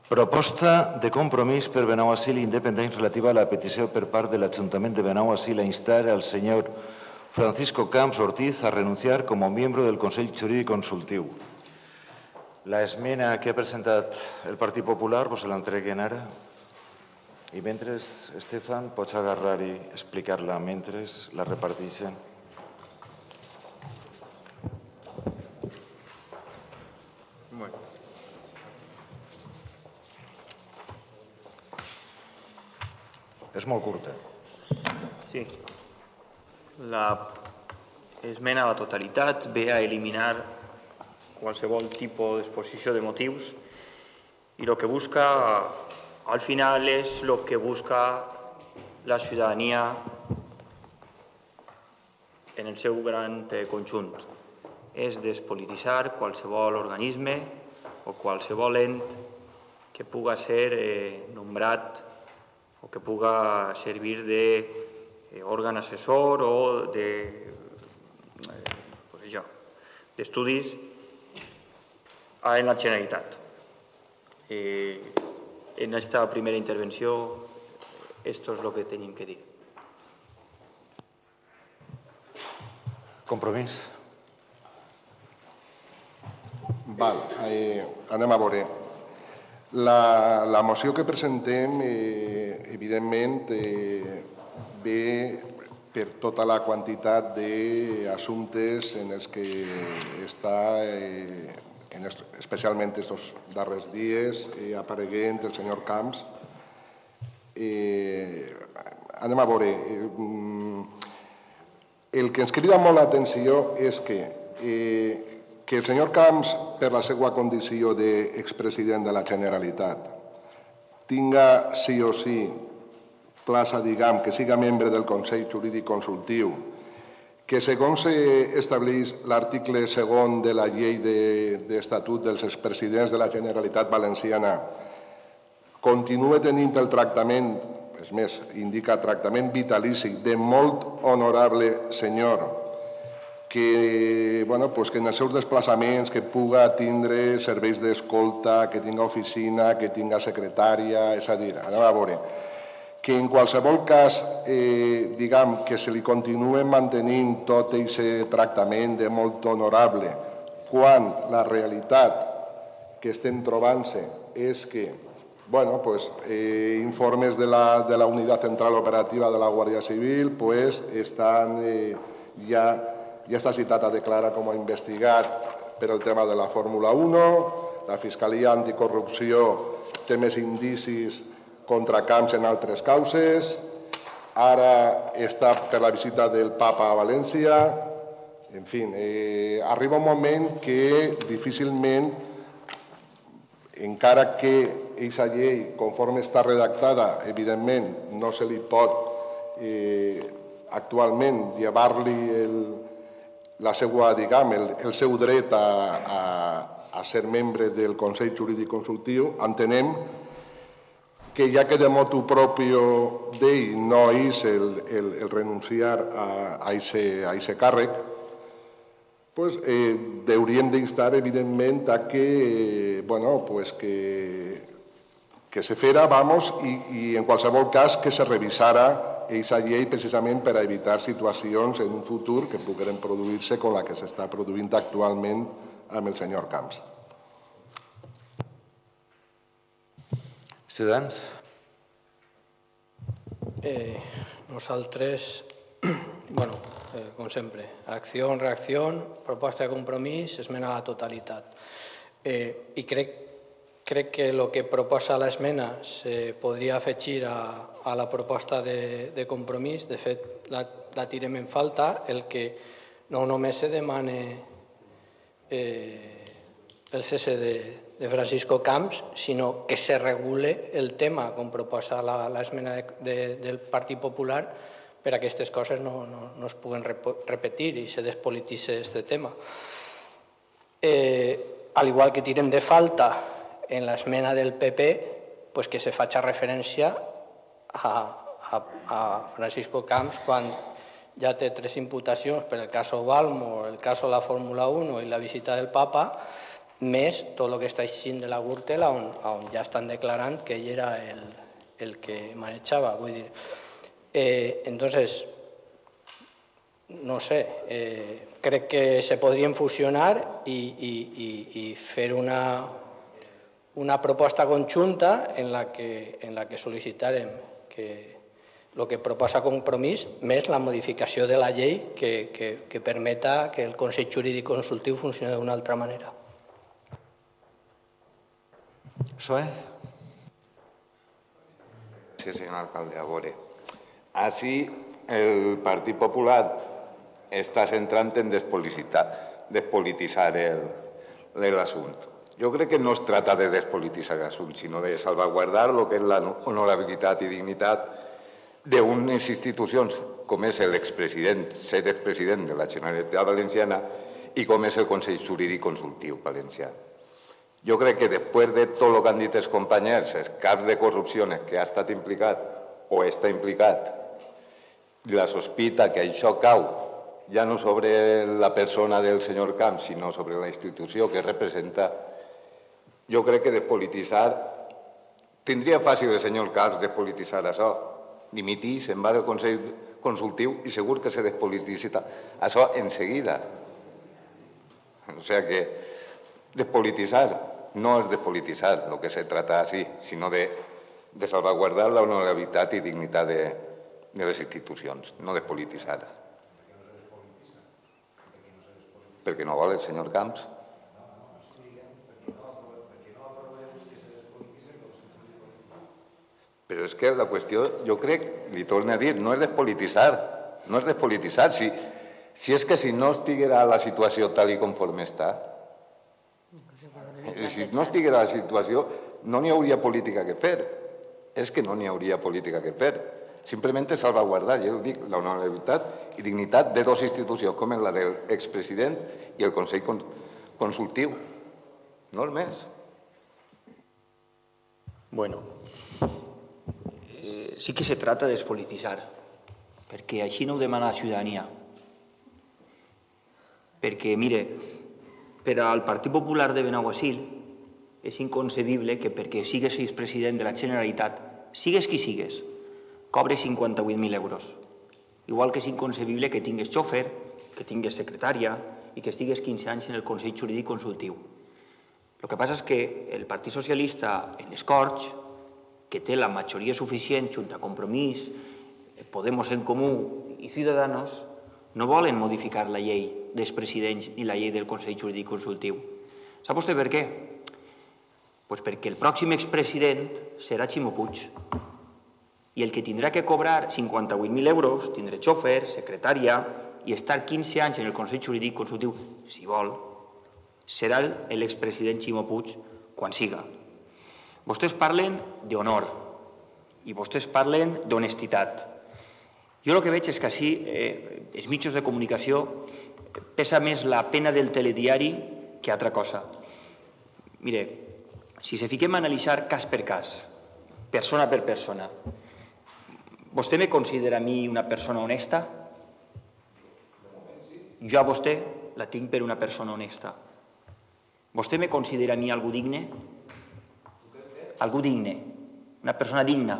Proposta de compromís per Benaguasil Independents relativa a la petició per part de l'Ajuntament de Benaguasil a instar al senyor Francisco Camps Ortiz a renunciar com a miembro del Consell Jurídic Consultiu. La esmena que ha presentat el Partit Popular se l'entreguen ara. I mentre, Estefan, pots agarrar i explicar-la mentre la reparteixen. És molt curta. Sí. L'esmena a la totalitat ve a eliminar qualsevol tipus d'exposició de motius i el que busca, al final, és el que busca la ciutadania en el seu gran conjunt. És despolititzar qualsevol organisme o qualsevol ent que puga ser nombrat o que puga servir d'òrgan assessor o d'estudis en la Generalitat. En esta primera intervenció, esto es lo que tenim que dir. Compromís. Val, anem a veure. La moció que presentem, evidentment, ve per tota la quantitat d'assumptes en els que està, especialment aquests darrers dies, apareguent el senyor Camps. Anem a veure. El que ens crida molt l'atenció és que el senyor Camps, per la seva condició d'expresident de la Generalitat, tinga sí o sí plaça, diguem, que siga membre del Consell Jurídic Consultiu, que segons estableix l'article 2 de la llei d'Estatut dels expresidents de la Generalitat Valenciana, continua tenint el tractament, és més, indica tractament vitalici de molt honorable senyor, que en els seus desplaçaments que puga tindre serveis d'escolta, que tinga oficina, que tinga secretària, és a dir, anem a veure, que en qualsevol cas, diguem, que se li continua mantenint tot aquest tractament de molt honorable, quan la realitat que estem trobant-se és que, informes de la Unitat Central Operativa de la Guàrdia Civil estan ja està citat a declarar com a investigat per el tema de la Fórmula 1, la Fiscalia Anticorrupció té més indicis contra Camps en altres causes, ara està per la visita del Papa a València, en fi, arriba un moment que difícilment, encara que aquesta llei, conforme està redactada, evidentment no se li pot actualment llevar-li el seu dret a ser membre del Consell Jurídic Consultiu, entenem que ja que de motu propio d'ell no és el renunciar a aquest càrrec, hauríem d'instar, evidentment, a que se fera, i en qualsevol cas que se revisara aquesta llei precisament per a evitar situacions en un futur que puguen produir-se com la que s'està produint actualment amb el senyor Camps. Ciutadans? Nosaltres, com sempre, acció, reacció, proposta de compromís, esmena a la totalitat. I crec que el que proposa l'esmena se podria afegir a la proposta de compromís. De fet, la tirem en falta. El que no només se demana el cese de Francisco Camps, sinó que se regule el tema, com proposa l'esmena del Partit Popular, per a que aquestes coses no es puguen repetir i se despolititzi aquest tema. Al igual que tirem de falta en l'esmena del PP, que se faci referència a Francisco Camps quan ja té 3 imputacions per el cas Balmo, el cas de la Fórmula 1 i la visita del Papa, més tot el que està eixint de la Gürtel, on ja estan declarant que ell era el que manejava. Vull dir, entonces, no sé, crec que se podrien fusionar i fer una proposta conjunta en la que sol·licitarem que el que proposa Compromís més la modificació de la llei que permeta que el Consell Jurídic Consultiu funcioni d'una altra manera. PSOE. Sí, señor alcalde, a veure. Així, el Partit Popular està centrant en despolititzar l'assumpte. Jo crec que no es trata de despolititzar l'assumpte, sinó de salvaguardar el que és la honorabilitat i dignitat d'unes institucions com és l'expresident, ser expresident de la Generalitat Valenciana i com és el Consell Jurídic Consultiu Valencià. Jo crec que després de tot el que han dit els companys, els caps de corrupció que ha estat implicat o està implicat, la sospita que això cau ja no sobre la persona del senyor Camps, sinó sobre la institució que representa, jo crec que despolititzar, tindria fàcil el senyor Camps despolititzar això, dimitir, se'n va del Consell Consultiu i segur que se despolititza això en seguida. O sigui que despolititzar no és despolititzar el que se trata així, sinó de salvaguardar la honorabilitat i dignitat de les institucions, no despolititzar. Perquè no vol el senyor Camps. Però és que la qüestió, jo crec, li torno a dir, no és despolititzar, no és despolititzar. Si és que si no estiguera la situació tal i conforme està, si no estiguera la situació, no n'hi hauria política que fer. És que no n'hi hauria política que fer. Simplement salvaguardar, ja ho dic, la honorabilitat i dignitat de dues institucions, com és la de l'expresident i el Consell Consultiu. No és més. Bueno, sí que se trata de despolititzar, perquè així no ho demana la ciutadania. Perquè, mire, per al Partit Popular de Benaguasil és inconcebible que perquè sigues expresident de la Generalitat, sigues qui sigues, cobres 58.000 euros. Igual que és inconcebible que tingues xòfer, que tingues secretària i que estigues 15 anys en el Consell Jurídic Consultiu. El que passa és que el Partit Socialista en les Corts, que té la majoria suficient junt a Compromís, Podemos en Comú i Ciudadanos, no volen modificar la llei dels presidents ni la llei del Consell Jurídic Consultiu. Sap vostè per què? Pues perquè el pròxim expresident serà Ximo Puig. I el que tindrà que cobrar 58.000 euros, tindrà xòfer, secretària i estar 15 anys en el Consell Jurídic Consultiu, si vol, serà l'expresident Ximo Puig quan siga. Vostès parlen d'honor i vostès parlen d'honestitat. Jo el que veig és que així els mitjans de comunicació pesa més la pena del telediari que altra cosa. Mire, si se fiquem a analitzar cas per cas, persona per persona, vostè me considera a mi una persona honesta? Jo a vostè la tinc per una persona honesta. Vostè me considera a mi algú digne? Algú digne, una persona digna.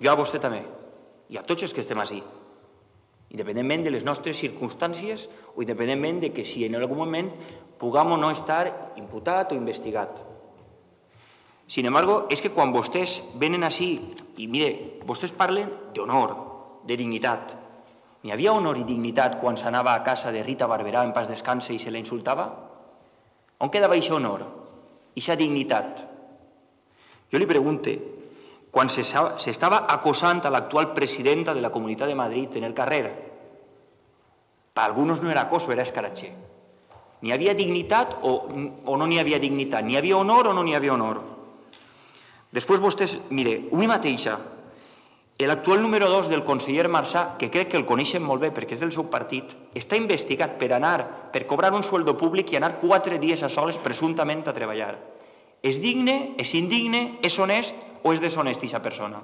Jo a vostè també, i a tots els que estem així, independentment de les nostres circumstàncies o independentment de que si en algun moment puguem o no estar imputat o investigat. Sin embargo, és que quan vostès venen així, i mire, vostès parlen d'honor, de dignitat. N'hi havia honor i dignitat quan s'anava a casa de Rita Barberà en pas descanse i se la insultava? On quedava aquest honor, aquesta dignitat? Jo li pregunto, quan s'estava acosant a l'actual presidenta de la Comunitat de Madrid en el carrer, per alguns no era acoso, era escaratge. N'hi havia dignitat o no n'hi havia dignitat? N'hi havia honor o no n'hi havia honor? Després vostès, mire, avui mateixa, l'actual número 2 del conseller Marçà, que crec que el coneixen molt bé perquè és del seu partit, està investigat per cobrar un sueldo públic i anar 4 dies a soles presumptament a treballar. És digne, és indigne, és honest o és deshonest aquesta persona?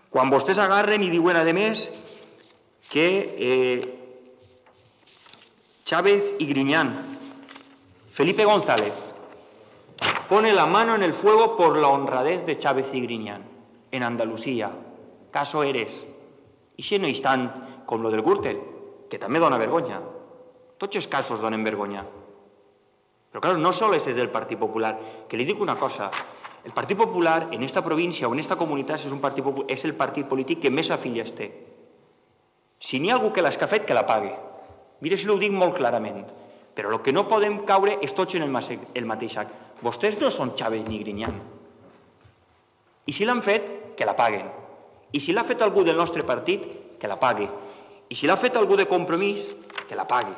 Quan vostès agarren i diuen, a més, que Chávez i Griñán Felipe González pone la mano en el fuego por la honradez de Chávez y Griñán en Andalucía. Caso Eres. I si no hi tant com lo del Gürtel, que també dona vergonya. Tots els casos donen vergonya. Però, clar, no sols és del Partit Popular. Que li dic una cosa. El Partit Popular, en esta província o en esta comunitat, és el partit polític que més afiliats té. Si n'hi ha algú que l'ha fet, que la pague. Mira si ho dic molt clarament. Però el que no podem caure és tots en el mateix sac. Vostès no són Chávez ni Griñán. I si l'han fet, que la paguen. I si l'ha fet algú del nostre partit, que la pague. I si l'ha fet algú de Compromís, que la pague.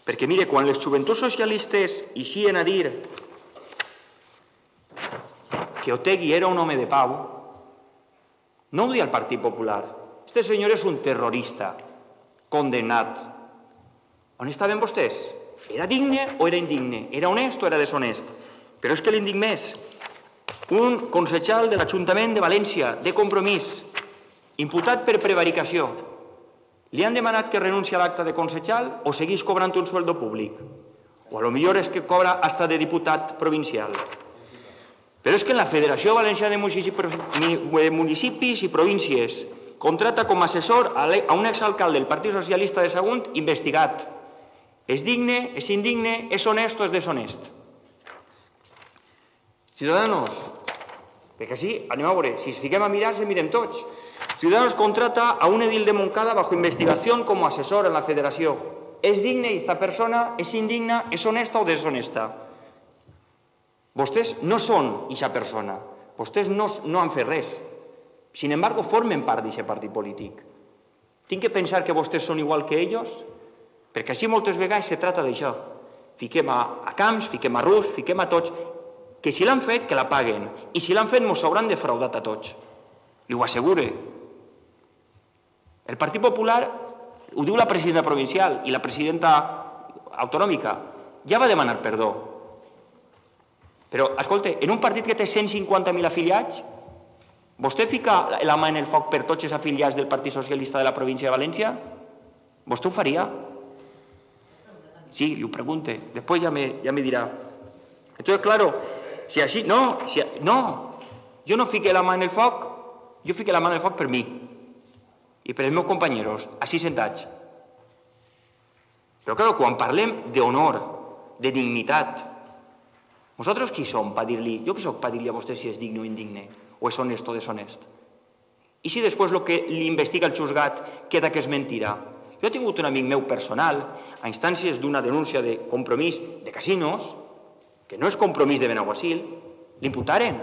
Perquè, mire, quan les joventuts socialistes eixien a dir que Otegi era un home de pau, no ho dia el Partit Popular. Este senyor és un terrorista, condenat. On estaven vostès? Era digne o era indigne? Era honest o era deshonest? Però és que li dic més. Un concejal de l'Ajuntament de València, de Compromís, imputat per prevaricació, li han demanat que renunci a l'acte de concejal o seguís cobrant un sueldo públic. O a lo millor és que cobra hasta de diputat provincial. Però és que la Federació Valenciana de Municipis i Províncies contrata com a assessor a un exalcalde del Partit Socialista de Sagunt investigat. És digne, és indigne, és honest o és deshonest? Ciudadanos, perquè així, anem a veure, si ens fiquem a mirar, se mirem tots. Ciudadanos contrata a un edil de Moncada bajo investigación como asesor en la federación. ¿Es digna esta persona? ¿Es indigna? ¿Es honesta o deshonesta? Vostès no són aquesta persona. Vostès no han fet res. Sin embargo, formen part d'aquest partit polític. Tinc que pensar que vostès són igual que ells? Perquè així moltes vegades se trata d'això. Fiquem a Camps, fiquem a Rus, fiquem a tots. Que si l'han fet, que la paguen. I si l'han fet, mos hauran defraudat a tots. Li ho assegure. El Partit Popular, ho diu la presidenta provincial i la presidenta autonòmica, ja va demanar perdó. Però, escolta, en un partit que té 150.000 afiliats, vostè fica la mà en el foc per tots els afiliats del Partit Socialista de la província de València? Vostè ho faria? Sí, li ho pregunte. Després ja me dirà. Entonces, claro, si així... No, jo no fique la mà en el foc, jo fique la mà en el foc per mi i per els meus companys, així sentats. Però, clar, quan parlem d'honor, de dignitat, nosaltres qui som per dir-li, jo què soc per dir-li a vostè si és digne o indigne, o és honest o deshonest? I si després el que l'investiga el juzgat queda que és mentira? Jo he tingut un amic meu personal, a instàncies d'una denúncia de Compromís de casinos, que no és Compromís de Benaguasil, l'imputaren,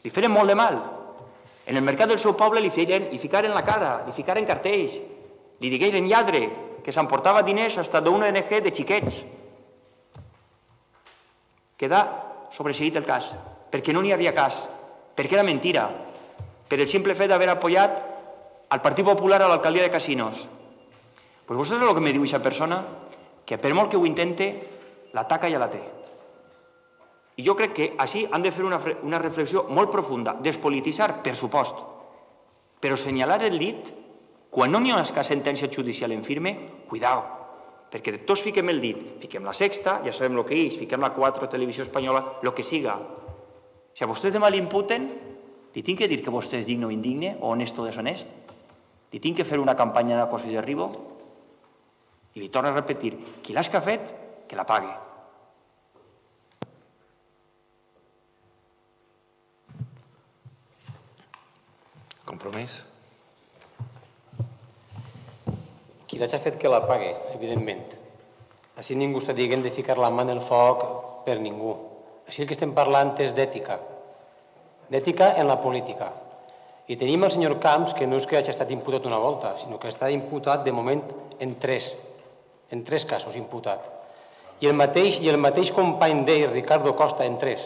li feren molt de mal. En el mercat del seu poble li ficaren la cara, li ficaren cartells, li digueren lladre, que s'emportava diners fins d'una ONG de xiquets. Queda sobreseguit el cas, perquè no n'hi havia cas, perquè era mentira, per el simple fet d'haver apoyat al Partit Popular a l'alcaldia de Casinos. Pues vostè és el que me diu aquesta persona, que per molt que ho intente, la taca ja la té. I jo crec que així han de fer una reflexió molt profunda, despolititzar, per supost, però assenyalar el dit, quan no n'hi ha una sentència judicial en firme, cuidao, perquè tots fiquem el dit, fiquem la Sexta, ja sabem el que és, fiquem la 4, Televisió Espanyola, el que siga. Si a vostès demà l'imputen, li tinc que dir que vostè és digne o indigne, o honest o deshonest? Li tinc que fer una campanya d'acoso i derribo? I li torno a repetir, qui l'has que ha fet, que la pague. Compromís? Qui l'hagi fet que la pague, evidentment. Així ningú està dient de ficar la mà en el foc per ningú. Així el que estem parlant és d'ètica. D'ètica en la política. I tenim el senyor Camps, que no és que hagi estat imputat una volta, sinó que està imputat de moment en tres casos imputat. I el mateix company d'ell, Ricardo Costa, en tres.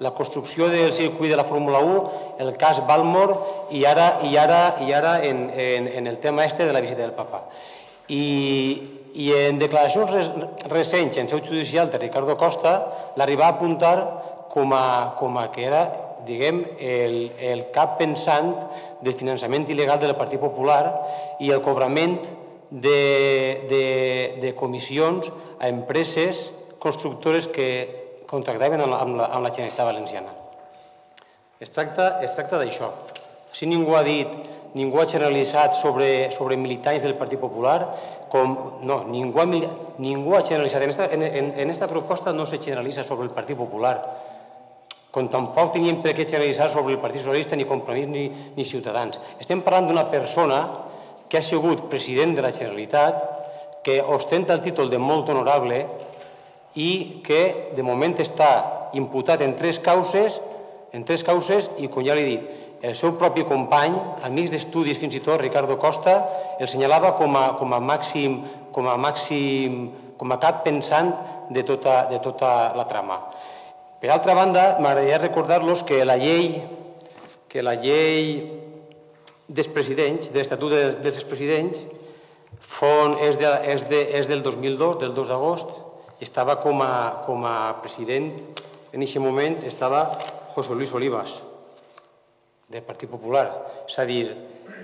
La construcció del circuit de la Fórmula 1, el cas Balmor i ara en el tema de la visita del papa. I en declaracions recents en seu judicial de Ricardo Costa l'arriba a apuntar com a que era, diguem, el cap pensant del finançament il·legal del Partit Popular i el cobrament de comissions a empreses constructores que contractaven amb la Generalitat Valenciana. Es tracta d'això. Si ningú ha dit, ningú ha generalitzat sobre militants del Partit Popular, no, ningú ha generalitzat. En aquesta proposta no se generalitza sobre el Partit Popular, com tampoc teníem per què generalitzar sobre el Partit Socialista, ni Compromís, ni Ciutadans. Estem parlant d'una persona que ha sigut president de la Generalitat, que ostenta el títol de molt honorable i que de moment està imputat en tres causes i, com ja l'he dit, el seu propi company, amics d'estudis fins i tot, Ricardo Costa, el senyalava com a cap pensant de tota la trama. Per altra banda, m'agradaria recordar-los que la llei dels presidents, de l'Estatut dels expresidents, és del 2002, del 2 d'agost, i estava com a president, en aquest moment estava José Luis Olivas, del Partit Popular. És a dir,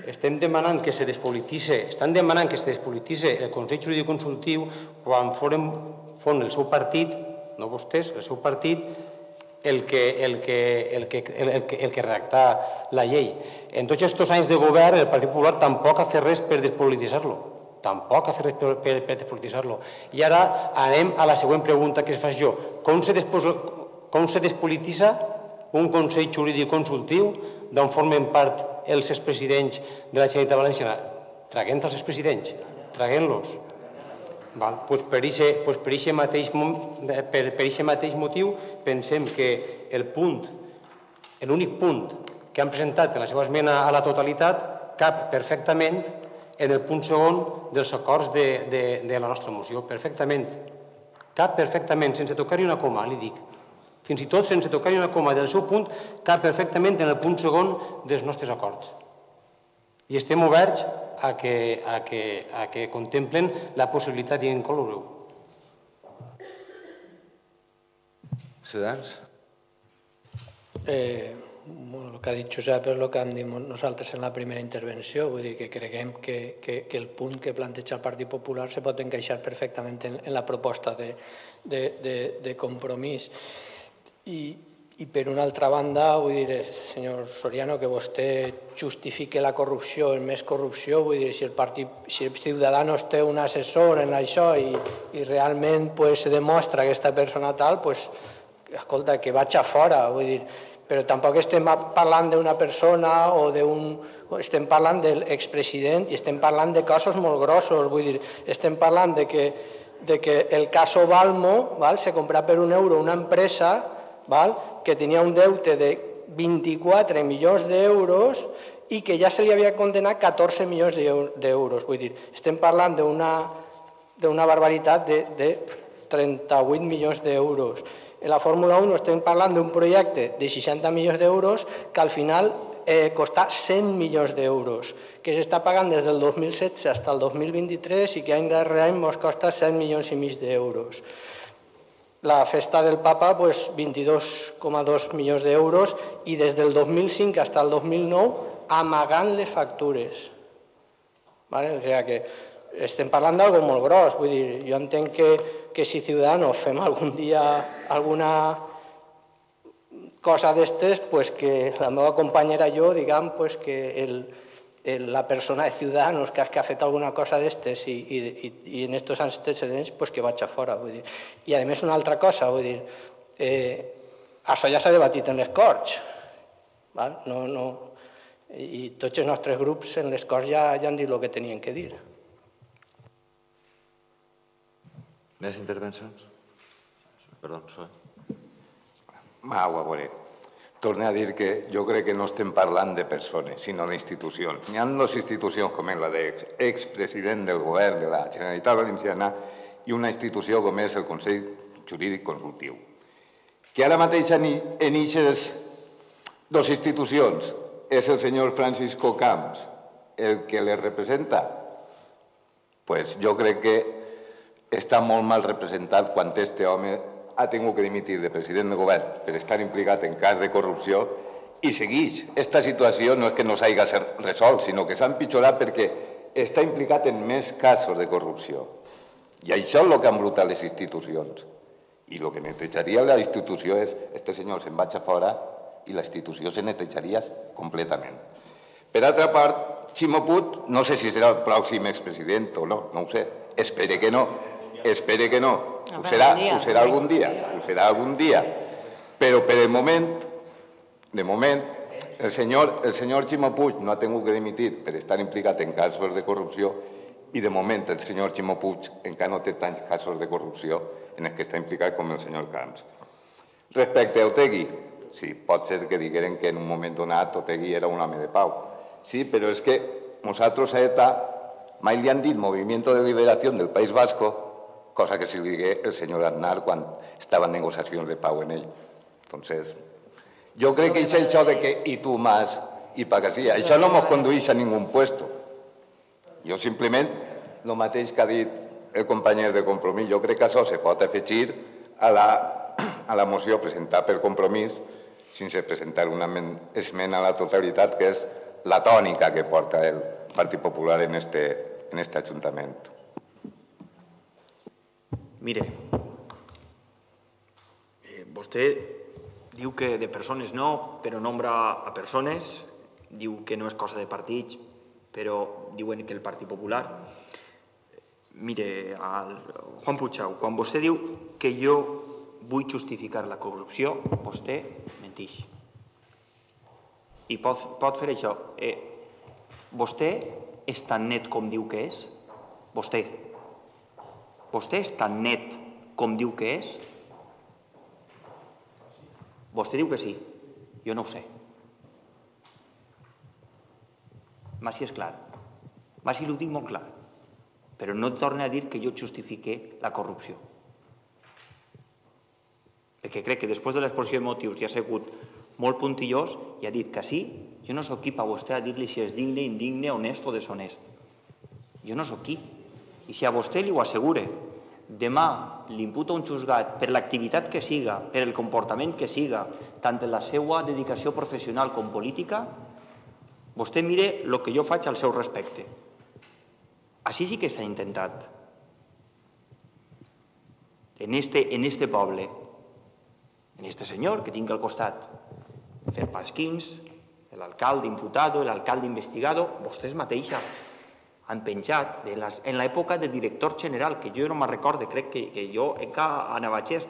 estan demanant que se despolititzi el Consell Jurídic Consultiu quan fon el seu partit, no vostès, el seu partit, el que redacta la llei. En tots aquests anys de govern, el Partit Popular tampoc ha fet res per despolititzar-lo. I ara anem a la següent pregunta que es faig jo. Com se despolititza un Consell Jurídic Consultiu d'on formen part els expresidents de la Generalitat Valenciana? Traguent els expresidents, traguent-los. Per aquest mateix motiu pensem que l'únic punt que han presentat en la seva esmena a la totalitat cap perfectament en el punt segon dels acords de la nostra moció. Perfectament. Cap perfectament, sense tocar-hi una coma, li dic. Fins i tot sense tocar-hi una coma del seu punt, cap perfectament en el punt segon dels nostres acords. I estem oberts a que contemplen la possibilitat d'incloure-ho. Ciutadans? El que ha dit Josep és el que hem dit nosaltres en la primera intervenció, vull dir que creguem que el punt que planteja el Partit Popular se pot encaixar perfectament en la proposta de Compromís. I per una altra banda, vull dir, senyor Soriano, que vostè justifique la corrupció en més corrupció, vull dir, si Ciudadanos té un assessor en això i realment se demostra aquesta persona tal, escolta, que vaig a fora, vull dir, però tampoc estem parlant d'una persona o estem parlant de l'expresident i estem parlant de casos molt grossos, vull dir, estem parlant de que el cas Balmo se comprà per €1 una empresa que tenia un deute de 24 milions d'euros i que ja se li havia condenat 14 milions d'euros. Vull dir, estem parlant d'una barbaritat de 38 milions d'euros. En la Fórmula 1 estem parlant d'un projecte de 60 milions d'euros que al final costa 100 milions d'euros, que s'està pagant des del 2016 fins al 2023 i que any darrere any ens costa 7 milions i mig d'euros. La festa del Papa, 22,2 milions d'euros i des del 2005 fins al 2009 amagant les factures. O sigui que estem parlant d'algo molt gros. Vull dir, jo entenc que si Ciudadanos fem algun dia alguna cosa d'estes, que la meva companyera i jo diguem que la persona de Ciudadanos que ha fet alguna cosa d'estes i en aquests antecedents, que vaig a fora. I a més una altra cosa, això ja s'ha debatit en les Corts. I tots els nostres grups en les Corts ja han dit el que tenien que dir. Més intervencions? Perdó, Soe. A veure, torno a dir que jo crec que no estem parlant de persones, sinó d'institucions. Hi ha dues institucions com la d'expresident del govern de la Generalitat Valenciana i una institució com és el Consell Jurídic Consultiu. Que ara mateix en aquestes dues institucions és el senyor Francisco Camps el que les representa? Doncs jo crec que està molt mal representat quan este home ha tingut que dimitir de president de govern per estar implicat en cas de corrupció i segueix. Aquesta situació no és que no s'hagi resolt, sinó que s'ha empitjorat perquè està implicat en més casos de corrupció. I això és el que ha embrutat les institucions. I el que netejaria la institució és este senyor se'n vaig a fora i la institució se netejaria completament. Per altra part, Ximo Puig, no sé si serà el pròxim expresident o no, no ho sé. Espere que no. Ho serà algun dia. Però per el moment, el senyor Ximo Puig no ha tingut que dimitir per estar implicat en casos de corrupció i de moment el senyor Ximo Puig encara no té tants casos de corrupció en els que està implicat com el senyor Camps. Respecte a Otegi, sí, pot ser que digueren que en un moment donat Otegi era un home de pau. Sí, però és que nosaltres a ETA mai li han dit Movimiento de Liberación del País Vasco, cosa que sí li digué el senyor Aznar quan estava en negociacions de pau en ell. Entonces, jo crec que és això de que i tu más i pagasía, això no ens condueix a ningú puesto. Jo simplement, el mateix que ha dit el company de Compromís, jo crec que això se pot afegir a la moció presentada per Compromís sense presentar una esmena a la totalitat, que és la tònica que porta el Partit Popular en este Ajuntament. Mire, vostè diu que de persones no, però nombra a persones, diu que no és cosa de partits, però diuen que el Partit Popular... Mire, Juan Puigdemont, quan vostè diu que jo vull justificar la corrupció, vostè mentix. I pot fer això. Vostè és tan net com diu que és? Vostè és tan net com diu que és? Vostè diu que sí. Jo no ho sé. M'així és clar. M'així ho dic molt clar. Però no torna a dir que jo justifique la corrupció. Perquè crec que després de l'exposició de motius ja ha sigut molt puntillós i ha dit que sí. Jo no soc qui per vostè a dir-li si és digne, indigne, honest o deshonest. Jo no soc qui. I si a vostè li ho assegure, demà li imputa un juzgat per l'activitat que siga, per el comportament que siga, tant en la seva dedicació professional com política, vostè mire el que jo faig al seu respecte. Així sí que s'ha intentat. En este poble, en este senyor que tinc al costat, fer pasquins, l'alcalde imputado, l'alcalde investigado, vostès mateixa han penjat en l'època de director general, que jo no me'n recorde, crec que jo encara anava a gest.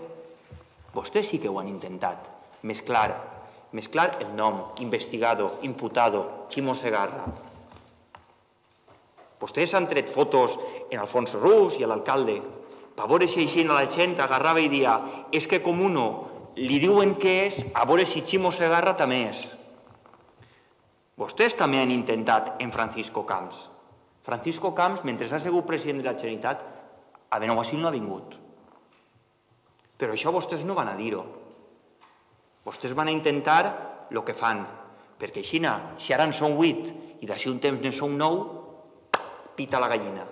Vostès sí que ho han intentat. Mesclar el nom, investigado, imputado, Ximo Segarra. Vostès han tret fotos en Alfonso Rus i l'alcalde per veure si així la gent agarrava i dia és que com uno li diuen què és, a veure si Ximo Segarra també és. Vostès també han intentat en Francisco Camps. Francisco Camps, mentre ha sigut president de la Generalitat, a Benaguasil no ha vingut. Però això vostès no van a dir-ho. Vostès van a intentar el que fan, perquè així, si ara en són 8 i d'ací un temps ne són 9, pita la gallina.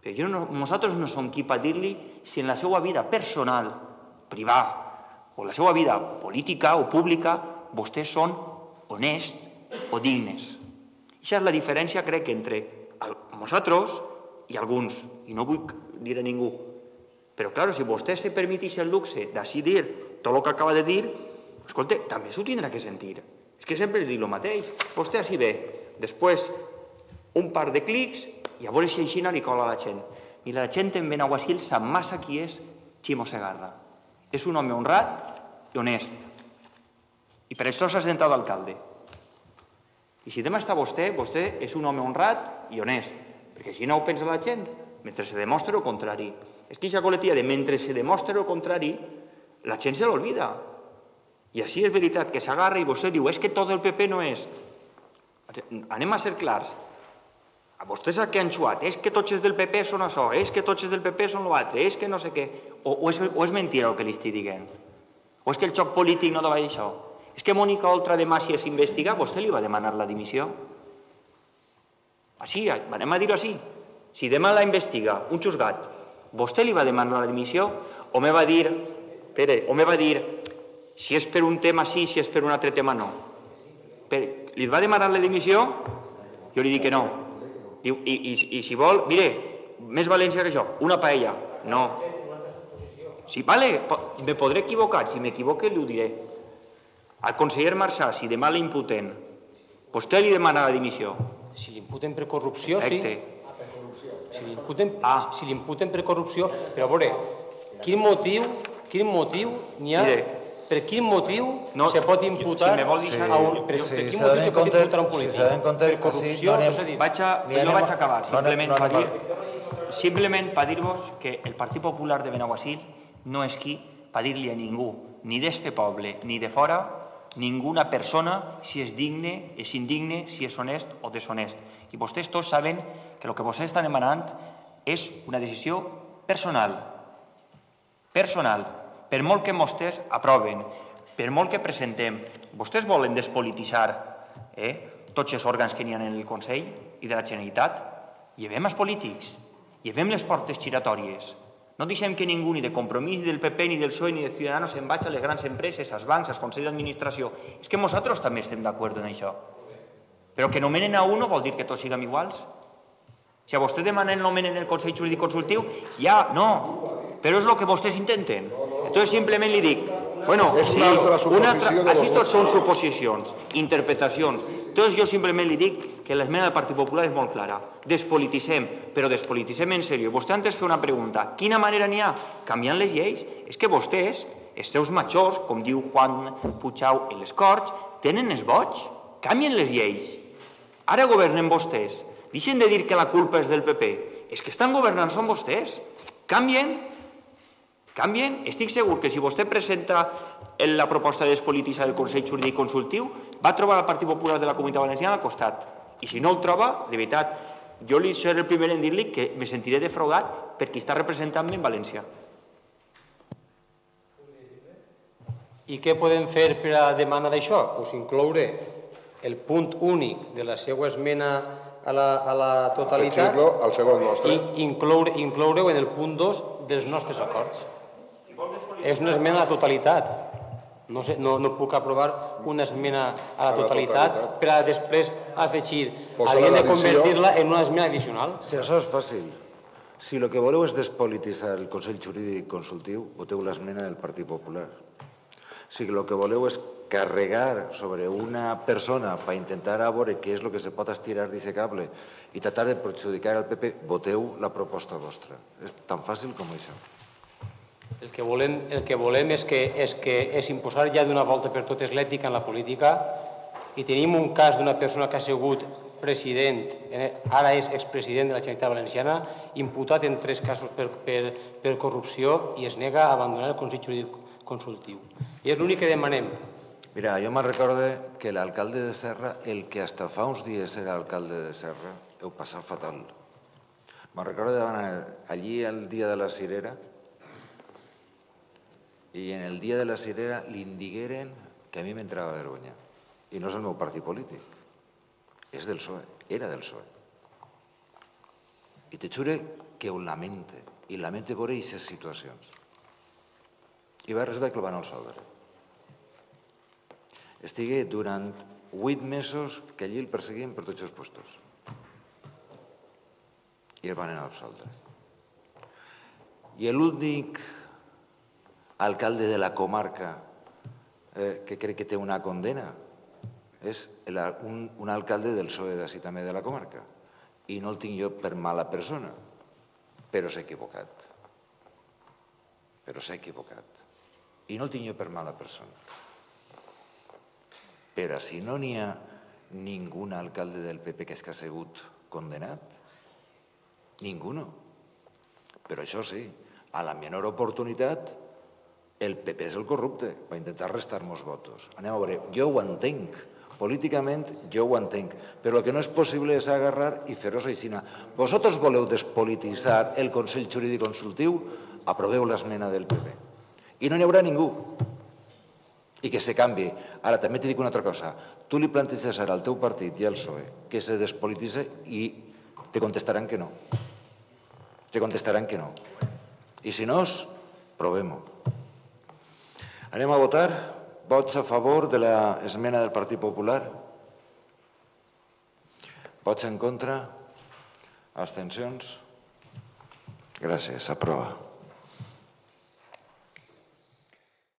Però nosaltres no som qui per dir-li si en la seva vida personal, privada, o la seva vida política o pública, vostès són honests o dignes. Això és la diferència, crec, entre nosaltres i alguns, i no vull dir a ningú. Però, clar, si vostè se permetís el luxe d'ací dir tot el que acaba de dir, escolta, també s'ho tindrà que sentir. És que sempre dic el mateix. Vostè així ve, després un par de clics i a veure si així li cola a la gent. I la gent en Benaguasil sap massa qui és Ximo Segarra. És un home honrat i honest. I per això s'ha sentat d'alcalde. I si demà està vostè és un home honrat i honest. Perquè així no ho pensa la gent, mentre se demostra el contrari. És que aquesta coletilla de mentre se demostra el contrari, la gent se l'olvida. I així és veritat que s'agarra i vostè diu és que tot el PP no és. Anem a ser clars. A vostès a què han xuat? És que tots els del PP són això, és que tots els del PP són l'altre, és que no sé què. O és mentira el que li estic dient? O és que el xoc polític no va d'això? És que Mònica Oltra de Màcia s'investiga, vostè li va demanar la dimissió? Així, anem a dir-ho així. Si demà la investiga un juzgat, vostè li va demanar la dimissió o me va dir, si és per un tema sí, si és per un altre tema no? Li va demanar la dimissió? Jo li dic que no. Diu, i si vol, mire, més València que això, una paella. No. Sí, vale, me podré equivocar, si m'equivoque li ho diré. Al conseller Marçà, si demà l'imputen, vostè li demana la dimissió. Si l'imputen per corrupció, sí. Si l'imputen per corrupció, però a veure, quin motiu n'hi ha, per quin motiu se pot imputar a un polític? Per corrupció, és a dir... Jo vaig acabar, simplement per dir-vos que el Partit Popular de Benaguasil no és qui per dir-li a ningú, ni d'este poble, ni de fora, ninguna persona si és digne, és indigne, si és honest o deshonest. I vostès tots saben que el que vostès estan demanant és una decisió personal. Personal. Per molt que vostès aproven, per molt que presentem, vostès volen despolititzar tots els òrgans que n'hi ha en el Consell i de la Generalitat? Llevem els polítics, llevem les portes giratòries. No deixem que ningú, ni de Compromís, ni del PP, ni del PSOE, ni de Ciudadanos, se'n vagi a les grans empreses, als bancs, als consells d'administració. És que nosaltres també estem d'acord en això. Però que nomenen a uno vol dir que tots siguem iguals? Si a vostè demanen nomenen el Consell Jurídic Consultiu, ja, no. Però és el que vostès intenten. Entonces simplement li dic, bueno, sí, així tots són suposicions, interpretacions. Entonces jo simplement li dic que l'esmena del Partit Popular és molt clara. Despolititzem, però despolititzem en sèrio. Vostè antes feia una pregunta. Quina manera n'hi ha? Canviant les lleis? És que vostès, els seus majors, com diu Juan Puigau en les Corts, tenen els boig. Canvien les lleis. Ara governen vostès. Deixen de dir que la culpa és del PP. És que estan governant són vostès. Canvien. Canvien. Estic segur que si vostè presenta la proposta de despolititzar el Consell Jurídic Consultiu, va trobar el Partit Popular de la Comunitat Valenciana al costat. I si no el troba, de veritat, jo li seré el primer en dir-li que me sentiré defraudat per qui està representant-me en València. I què podem fer per a demanar això? Doncs incloure el punt únic de la seva esmena a la totalitat i incloure-ho en el punt 2 dels nostres acords. És una esmena a la totalitat. No puc aprovar una esmena a la totalitat per a després afegir. Havien de convertir-la en una esmena addicional. Si això és fàcil. Si el que voleu és despolititzar el Consell Jurídic Consultiu, voteu l'esmena del Partit Popular. Si el que voleu és carregar sobre una persona per intentar veure què és el que se pot estirar d'aquest cable i tratar de perjudicar el PP, voteu la proposta vostra. És tan fàcil com això. El que volem és imposar ja d'una volta per totes l'ètica en la política i tenim un cas d'una persona que ha sigut president, ara és expresident de la Generalitat Valenciana, imputat en 3 casos per corrupció i es nega a abandonar el Consell Jurídic Consultiu. I és l'únic que demanem. Mira, jo me'n recorde que l'alcalde de Serra, el que hasta fa uns dies era alcalde de Serra, ho passava fatal. Me'n recorde d'anar allí el dia de la Cirera i en el dia de la Cirera li digueren que a mi m'entrava vergonya. I no és el meu partit polític, és del PSOE, era del PSOE. I te jure que ho lamente, i lamente veure aquestes situacions. I va resultar que el van absoldre. Estigué durant 8 mesos que allí el perseguien per tots els puestos. I el van absoldre. I l'únic alcalde de la comarca que crec que té una condena és un alcalde del PSOE d'ací també de la comarca. I no el tinc jo per mala persona, però s'ha equivocat. I no el tinc jo per mala persona. Però si no n'hi ha ningú alcalde del PP que ha sigut condenat, ningú. Però això sí, a la menor oportunitat, el PP és el corrupte, per intentar restar-nos votos. Anem a veure, jo ho entenc, políticament jo ho entenc, però el que no és possible és agarrar i fer-ho així. Vosaltres voleu despolititzar el Consell Jurídic Consultiu, aproveu l'esmena del PP. I no n'hi haurà ningú. I que se canvi. Ara, també t'he dit una altra cosa. Tu li planteges ara al teu partit i al PSOE que se despolititza i te contestaran que no. I si no, provem-ho. Anem a votar. Vots a favor de l'esmena del Partit Popular. Vots en contra? Abstencions? Gràcies, s'aprova.